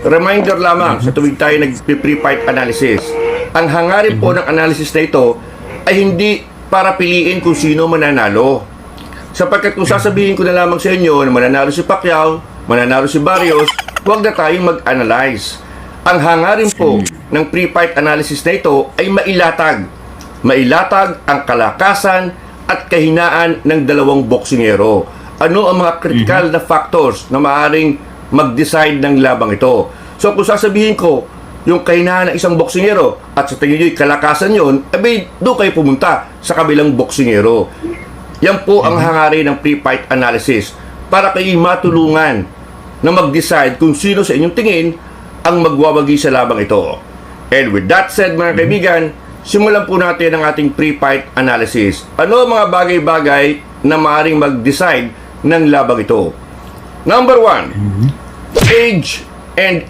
reminder lamang sa tuwing tayo nag-pre-fight analysis. Ang hangarin po ng analysis na ito ay hindi para piliin kung sino mananalo. Sapagkat kung sasabihin ko na lamang sa inyo na mananalo si Pacquiao, mananalo si Barrios, huwag na tayong mag-analyze. Ang hangarin po ng pre-fight analysis na ito ay mailatag. Mailatag ang kalakasan at kahinaan ng dalawang boksingero. Ano ang mga critical na factors na maaaring mag-decide ng labang ito? So kung sasabihin ko yung kahinaan ng isang boksingero at sa tingin nyo kalakasan yun, abay doon kayo pumunta sa kabilang boksingero. Yan po ang hangarin ng pre-fight analysis para kayo matulungan na mag-decide kung sino sa inyong tingin ang magwawagi sa labang ito. And with that said mga kaibigan, simulan po natin ang ating pre-fight analysis. Ano ang mga bagay-bagay na maaaring mag-decide ng labang ito? Number 1, age and